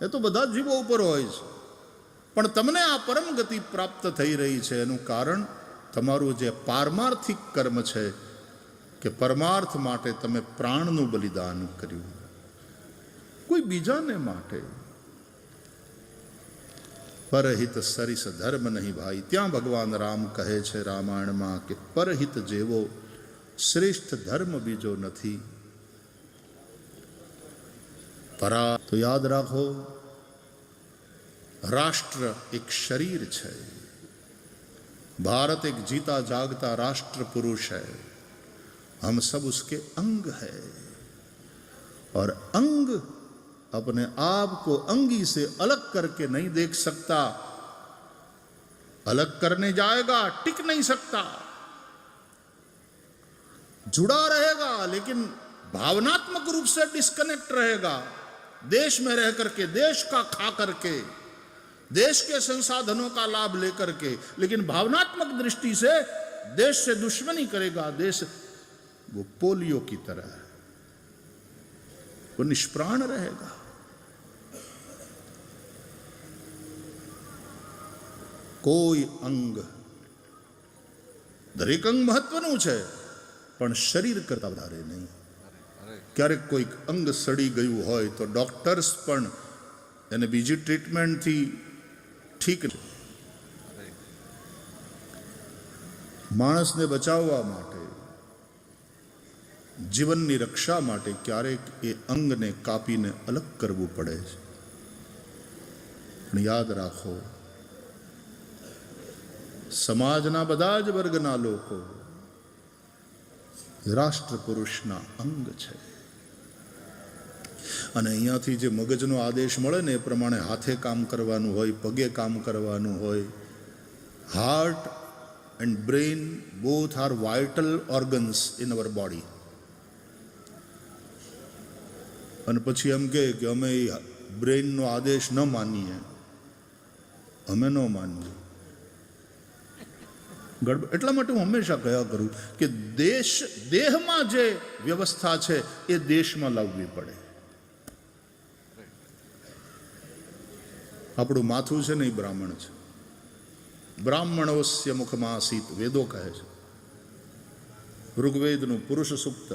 એ તો બધા જીવો ઉપર હોય છે, પણ તમને આ પરમ ગતિ પ્રાપ્ત થઈ રહી છે એનું કારણ તમારું જે પારમાર્થિક કર્મ છે કે પરમાર્થ માટે તમે પ્રાણનું બલિદાન કર્યું, કોઈ બીજાને માટે. પરહિત સરિસ ધર્મ નહીં ભાઈ. ત્યાં ભગવાન રામ કહે છે રામાયણમાં કે પરહિત જેવો શ્રેષ્ઠ ધર્મ બીજો નથી. પરા તો યાદ રાખો, રાષ્ટ્ર એક શરીર છે, भारत एक जीता जागता राष्ट्र पुरुष है, हम सब उसके अंग है और अंग अपने आप को अंगी से अलग करके नहीं देख सकता, अलग करने जाएगा टिक नहीं सकता, जुड़ा रहेगा लेकिन भावनात्मक रूप से डिस्कनेक्ट रहेगा. देश में रह करके, देश का खा करके, देश के संसाधनों का लाभ लेकर के, लेकिन भावनात्मक दृष्टि से देश से दुश्मनी करेगा. देश वो पोलियो की तरह है, वो निष्प्राण रहेगा. કોઈ અંગ, દરેક અંગ મહત્વનું છે પણ શરીર કરતા વધારે નહીં. ક્યારેક કોઈક અંગ સડી ગયું હોય તો ડોક્ટર્સ પણ એને બીજી ટ્રીટમેન્ટથી ઠીક છે. માણસને બચાવવા માટે, જીવનની રક્ષા માટે ક્યારેક એ અંગને કાપીને અલગ કરવું પડે છે. પણ યાદ રાખો, સમાજના બધા જ વર્ગના લોકો રાષ્ટ્ર પુરુષના અંગ છે. અને અહીંયાથી જે મગજનો આદેશ મળે ને એ પ્રમાણે હાથે કામ કરવાનું હોય, પગે કામ કરવાનું હોય. Heart and brain both are vital organs in our body. અને પછી એમ કે અમે બ્રેઇનનો આદેશ ન માનીએ, અમે ન માનીએ. એટલા માટે હું હંમેશા કહ્યા કરું કે દેહમાં જે વ્યવસ્થા છે એ દેશમાં લાવવી પડે. આપણું માથું છે ને એ બ્રાહ્મણ છે. બ્રાહ્મણોસ્ય મુખમાસીત વેદો કહે છે. ઋગ્વેદનું પુરુષ સૂક્ત,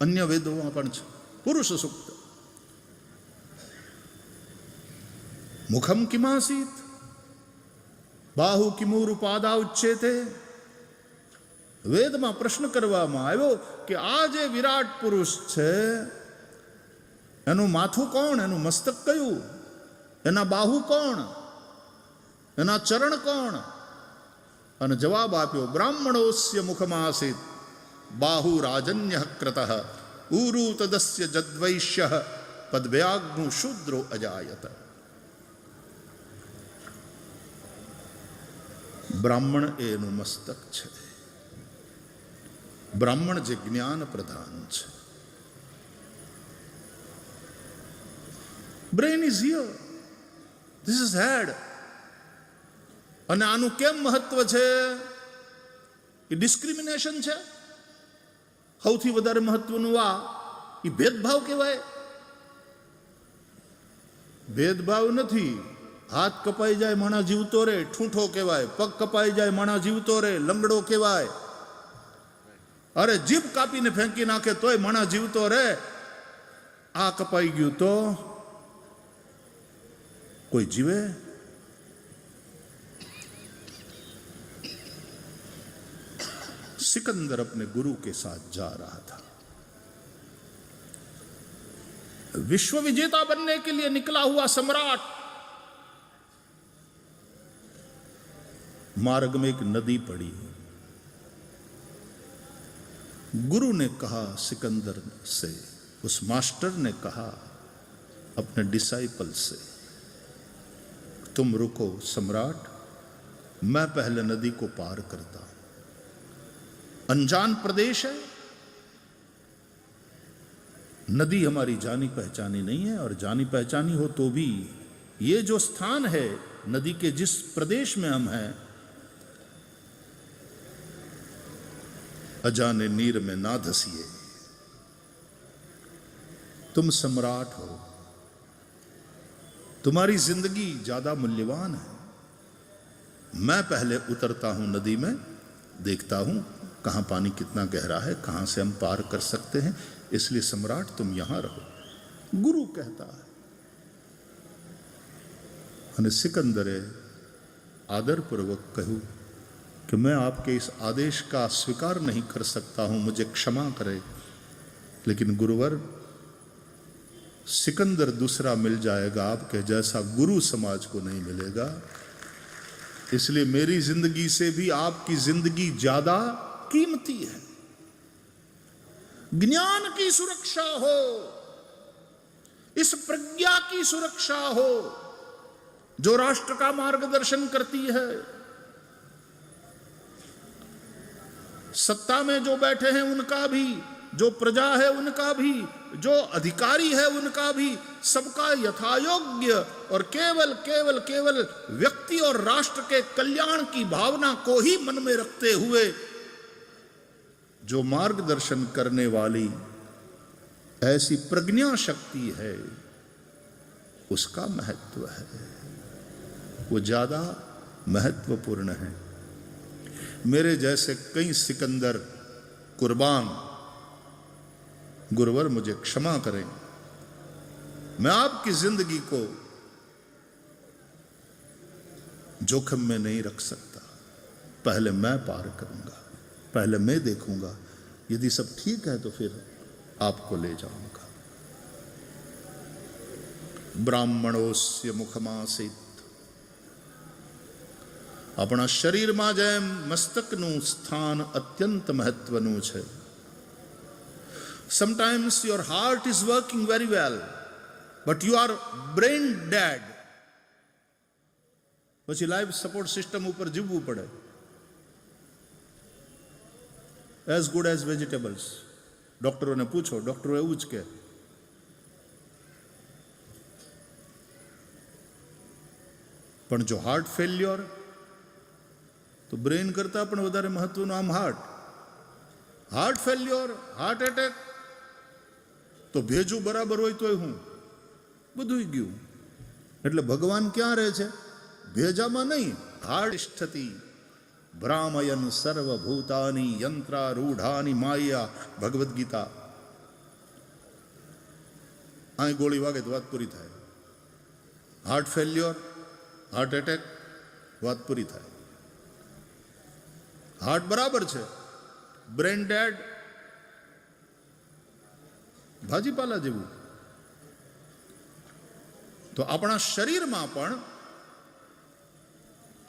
અન્ય વેદોમાં પણ છે પુરુષ સૂક્ત. મુખમ કિમાસીત બાહુ કિમુરુ પાદા ઉચ્ચેતે. વેદમાં પ્રશ્ન કરવામાં આવ્યો કે આ જે વિરાટ પુરુષ છે એનું માથું કોણ, એનું મસ્તક કયું, એના બાહુ કોણ, એના ચરણ કોણ? અને જવાબ આપ્યો બ્રાહ્મણોસ્ય મુખમાસીત બાહુ રાજન્ય ક્રતઃ ઉરુ તદસ્ય જદ્વૈશ્ય પદ્વ્યાગ્નુ શૂદ્રો અજાયત. બ્રાહ્મણ એનું મસ્તક છે. બ્રાહ્મણ જે જ્ઞાન પ્રધાન છે. Brain is here, this is head. અને આનું કેમ મહત્વ છે? એ ડિસ્ક્રિમિનેશન છે. સૌથી વધારે મહત્વનું આ એ ભેદભાવ કહેવાય. ભેદભાવ નથી. હાથ કપાઈ જાય માણા જીવતો રે, ઠૂંઠો કહેવાય. પગ કપાઈ જાય માણા જીવતો રે, લંગડો કહેવાય. અરે જીભ કાપીને ફેંકી નાખે તોય માણા જીવતો રે. આ કપાઈ ગયું તો કોઈ જીવે? सिकंदर अपने गुरु के साथ जा रहा था. विश्व विजेता बनने के लिए निकला हुआ सम्राट मार्ग में एक नदी पड़ी. गुरु ने कहा सिकंदर से, उस मास्टर ने कहा अपने डिसाइपल से, तुम रुको सम्राट, मैं पहले नदी को पार करता. अनजान प्रदेश है, नदी हमारी जानी पहचानी नहीं है. और जानी पहचानी हो तो भी ये जो स्थान है नदी के, जिस प्रदेश में हम हैं, अजाने नीर में ना धसिए. तुम सम्राट हो, तुम्हारी जिंदगी ज्यादा मूल्यवान है। मैं पहले उतरता हूं नदी में, देखता हूं कहां पानी कितना गहरा है, कहां से हम पार कर सकते हैं, इसलिए सम्राट तुम यहां रहो, गुरु कहता है। અને સિકંદરે आदरपूर्वक कहूं कि मैं आपके इस आदेश का स्वीकार नहीं कर सकता हूं, मुझे क्षमा करें। लेकिन गुरुवर, सिकंदर दूसरा मिल जाएगा, आपके जैसा गुरु समाज को नहीं मिलेगा, इसलिए मेरी जिंदगी से भी आपकी जिंदगी ज्यादा कीमती है। ज्ञान की सुरक्षा हो, इस प्रज्ञा की सुरक्षा हो जो राष्ट्र का मार्गदर्शन करती है। सत्ता में जो बैठे हैं उनका भी, जो प्रजा है उनका भी, जो अधिकारी है उनका भी, सबका यथायोग्य और केवल केवल केवल व्यक्ति और राष्ट्र के कल्याण की भावना को ही मन में रखते हुए जो मार्गदर्शन करने वाली ऐसी प्रज्ञा शक्ति है, उसका महत्व है, वो ज्यादा महत्वपूर्ण है। मेरे जैसे कई सिकंदर कुर्बान, गुरुवर मुझे क्षमा करें, मैं आपकी जिंदगी को जोखिम में नहीं रख सकता। पहले मैं पार करूंगा, पहले मैं देखूंगा, यदि सब ठीक है तो फिर आपको ले जाऊंगा। ब्राह्मणोस्य मुखमासीत, अपना शरीर में जेम मस्तकનું સ્થાન અત્યંત મહત્વનું છે। Sometimes your heart is working very well, but you are brain dead. પછી લાઈફ સપોર્ટ સિસ્ટમ ઉપર જીવવું પડે, as good as vegetables. ડોક્ટરોને પૂછો, ડોક્ટરો એવું જ કહે। પણ જો હાર્ટ ફેલ્યોર, તો બ્રેન કરતા પણ વધારે મહત્વનું આમ હાર્ટ ફેલ્યોર, હાર્ટ એટેક, તો ભેજું બરાબર હોય તોય હું બધું ગયું। એટલે ભગવાન ક્યાં રહે છે? ભેજામાં નહીં, હાર્ટ ભ્રામયન સર્વભૂતાની યંત્રારૂઢાની માયા, ભગવદ્ ગીતા। અહીં ગોળી વાગે તો વાત પૂરી થાય। હાર્ટ ફેલ્યોર, હાર્ટ એટેક, વાત પૂરી થાય। હાર્ટ બરાબર છે, બ્રેન ડેડ, ભાજીપાલા જેવું। તો આપણા શરીરમાં પણ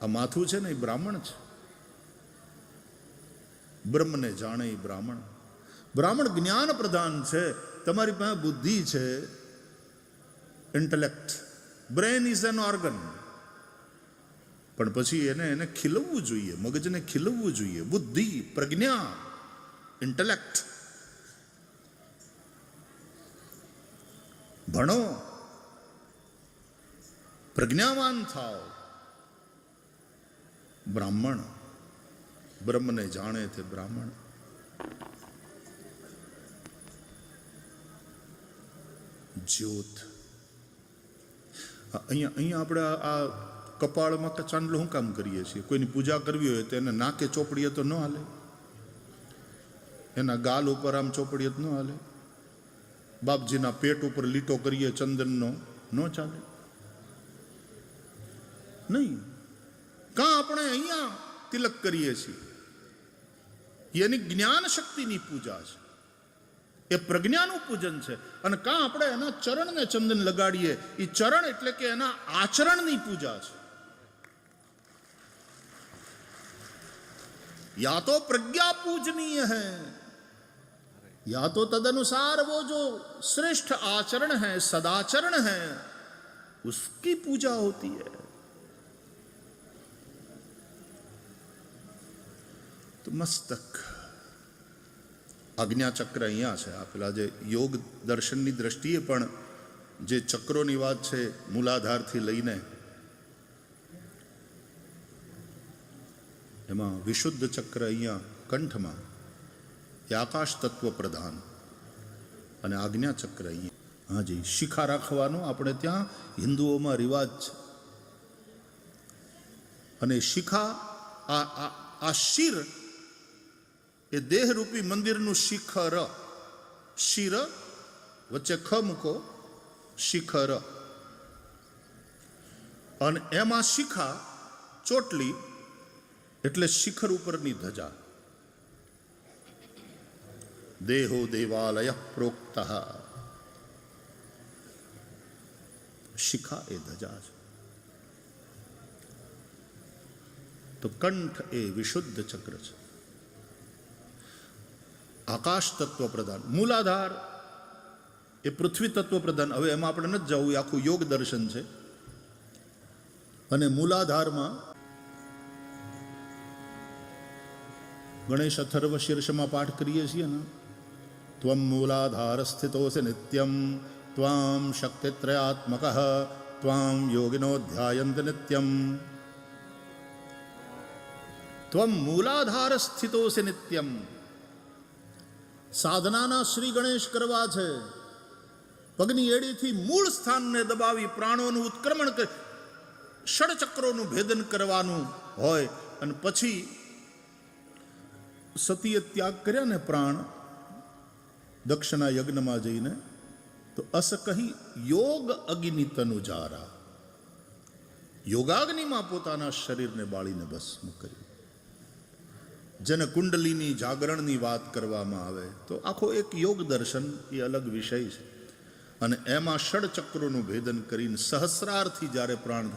આ માથું છે ને એ બ્રાહ્મણ છે। બ્રહ્મને જાણે એ બ્રાહ્મણ। બ્રાહ્મણ જ્ઞાન પ્રધાન છે। તમારી પાસે બુદ્ધિ છે, intellect, brain is an organ, પણ પછી એને ખીલવવું જોઈએ, મગજને ખીલવવું જોઈએ। બુદ્ધિ, પ્રજ્ઞા, ઇન્ટેલેક્ટ, ભણો, પ્રજ્ઞાવાન થાઓ। બ્રાહ્મણ, બ્રહ્મને જાણે તે બ્રાહ્મણ। જ્યોત, અહીંયા આપણે આ કપાળમાં ચાંદલો શું કામ કરીએ છીએ? કોઈની પૂજા કરવી હોય તો એને નાકે ચોપડીએ તો ન હાલે, એના ગાલ ઉપર આમ ચોપડીએ તો ન હાલે, બાપજીના પેટ ઉપર લીટો કરીએ ચંદનનો, ન ચાલે, નહીં। કાં આપણે અહીંયા તિલક કરીએ છીએ, એની જ્ઞાન શક્તિની પૂજા છે, એ પ્રજ્ઞાનું પૂજન છે। અને કાં આપણે એના ચરણને ચંદન લગાડીએ, એ ચરણ એટલે કે એના આચરણની પૂજા છે। या तो प्रज्ञा पूजनीय है, या तो तदनुसार वो जो श्रेष्ठ आचरण है, सदाचरण है, उसकी पूजा होती है। तो मस्तक, આજ્ઞા ચક્ર અહીંયા છે। આ પેલા જે યોગ દર્શનની દ્રષ્ટિએ પણ જે ચક્રોની વાત છે, મૂલાધારથી લઈને એમાં વિશુદ્ધ ચક્ર અહીંયા કંઠમાં, એ આકાશ તત્વ પ્રધાન, અને આજ્ઞા ચક્ર અહીંયા। હાજી, શિખા રાખવાનો આપણે ત્યાં હિન્દુઓમાં રિવાજ છે. અને શિખા આ શિર એ દેહરૂપી મંદિરનું શિખર. શિર વચ્ચે ખ મૂકો, શિખર. અને એમાં શિખા ચોટલી એટલે શિખર ઉપરની ધજા. દેહો દેવાલય પ્રોક્ત. શિખા એ ધજા છે. તો કંઠ એ વિશુદ્ધ ચક્ર છે. આકાશ તત્વ પ્રધાન, મૂલાધાર એ પૃથ્વી તત્વ પ્રધાન. હવે એમાં આપણે નથી જવું, એ આખું યોગ દર્શન છે. અને મૂલાધારમાં ગણેશ અથર્વ શીર્ષમાં પાઠ કરીએ છીએ ને, ત્વમ મૂલાધાર સ્થિતોસि નિત્યમ ત્વામ શક્તિત્રયાત્મક ત્વામ યોગિનો ધ્યાયન્ત નિત્યમ. ત્વમ મૂલાધાર સ્થિતોસि નિત્યમ. સાધનાના શ્રી ગણેશ કરવા છે. પગની એડીથી મૂળ સ્થાનને દબાવી પ્રાણોનું ઉત્ક્રમણ કરી ષડચક્રોનું ભેદન કરવાનું હોય. અને પછી સતીએ ત્યાગ કર્યા ને પ્રાણ દક્ષના યજ્ઞમાં જઈને, તો અસ કહી યોગ અગ્નિ તનુજારા, યોગાગ્નિમાં પોતાના શરીરને બાળીને ભસ્મ કર્યું. જેને કુંડલીની જાગરણની વાત કરવામાં આવે તો આખો એક યોગ દર્શન એ અલગ વિષય છે. અને એમાં ષડચક્રોનું ભેદન કરીને સહસ્રારથી જ્યારે પ્રાણ,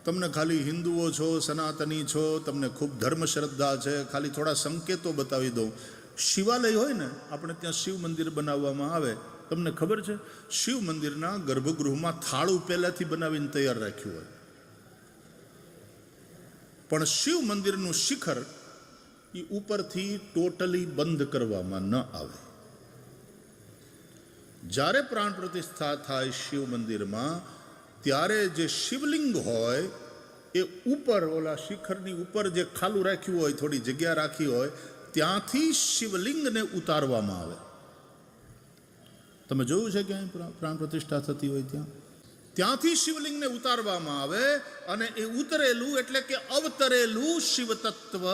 તમને ખાલી હિન્દુઓ છો, સનાતની છો, તમને ખૂબ ધર્મ શ્રદ્ધા છે, ખાલી થોડા સંકેતો બતાવી દઉં. શિવાલય હોય ને, આપણે ત્યાં શિવ મંદિર બનાવવામાં આવે, તમને ખબર છે શિવ મંદિરના ગર્ભગૃહમાં થાળું પહેલાથી બનાવીને તૈયાર રાખ્યું હોય. પણ શિવ મંદિરનું શિખર એ ઉપરથી ટોટલી બંધ કરવામાં ન આવે. જ્યારે પ્રાણ પ્રતિષ્ઠા થાય શિવ મંદિરમાં, ત્યારે જે શિવલિંગ હોય એ ઉપર, ઓલા શિખરની ઉપર જે ખાલું રાખ્યું હોય, થોડી જગ્યા રાખી હોય, ત્યાંથી શિવલિંગને ઉતારવામાં આવે. તમે જોયું છે ક્યાંય પ્રાણ પ્રતિષ્ઠા થતી હોય ત્યાંથી શિવલિંગને ઉતારવામાં આવે. અને એ ઉતરેલું એટલે કે અવતરેલું શિવ તત્વ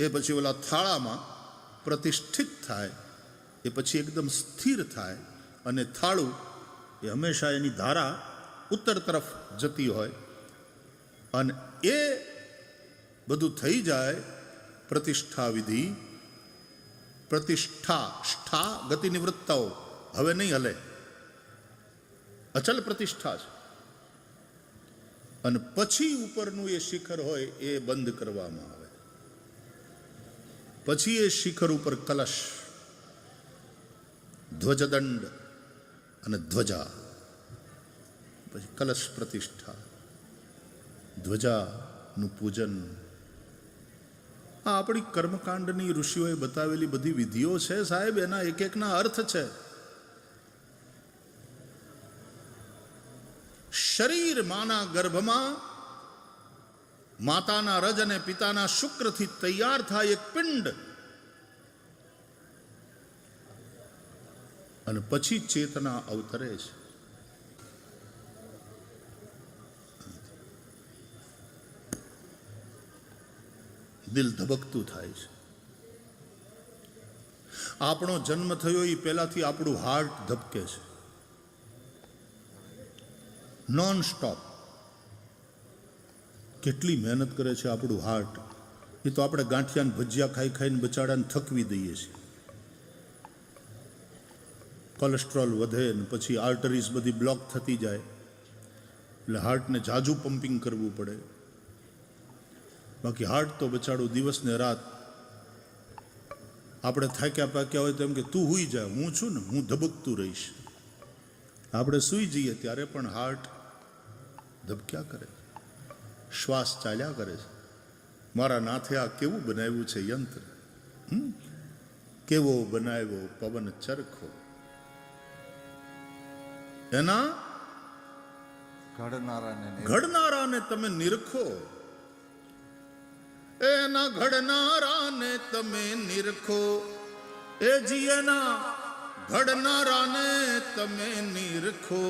એ પછી ઓલા થાળામાં પ્રતિષ્ઠિત થાય. એ પછી એકદમ સ્થિર થાય. અને થાળું એ હંમેશા એની ધારા ઉત્તર તરફ જતી હોય. અને એ બધું થઈ જાય. પ્રતિષ્ઠા વિધિ, પ્રતિષ્ઠા, ષ્ઠા ગતિ નિવૃત્તાઓ હવે નહીં હલે, અચલ પ્રતિષ્ઠા છે. અને પછી ઉપરનું એ શિખર હોય એ બંધ કરવામાં આવે. પછી એ શિખર ઉપર કલશ, ધ્વજદંડ અને ધ્વજા. પછી કલશ પ્રતિષ્ઠા, ધ્વજાનું પૂજન. આ આપણી કર્મકાંડની ઋષિઓએ બતાવેલી બધી વિધિઓ છે સાહેબ, એના એક એકના અર્થ છે. શરીર માના ગર્ભમાં માતાના રજ અને પિતાના શુક્રથી તૈયાર થાય એક પિંડ. અને પછી ચેતના અવતરે છે. દિલ ધબકતું થાય છે. આપણો જન્મ થયો એ પહેલાથી આપણું હાર્ટ ધબકે છે નોન સ્ટોપ. કેટલી મહેનત કરે છે આપણું હાર્ટ. એ તો આપણે ગાંઠિયાને ભજીયા ખાઈ ખાઈને બચાડાને થકવી દઈએ છીએ. કોલેસ્ટ્રોલ વધે ને પછી આર્ટરીઝ બધી બ્લોક થતી જાય, એટલે હાર્ટને જાજુ પમ્પિંગ કરવું પડે. બાકી હાર્ટ તો બચાડું દિવસ ને રાત. આપણે થાક્યા પાક્યા હોય તો એમ કે તું હુઈ જા, હું છું ને, હું ધબકતું રહીશ. આપણે સૂઈ જઈએ ત્યારે પણ હાર્ટ ધબક્યા કરે, શ્વાસ ચાલ્યા કરે છે. મારા નાથે આ કેવું બનાવ્યું છે યંત્ર, કેવો બનાવ્યો પવન ચરખો. એના ઘડનારાને તમે નિરખો, એના ઘડનારાને તમે નિરખો. એ જી એના ઘડનારાને તમે નિરખો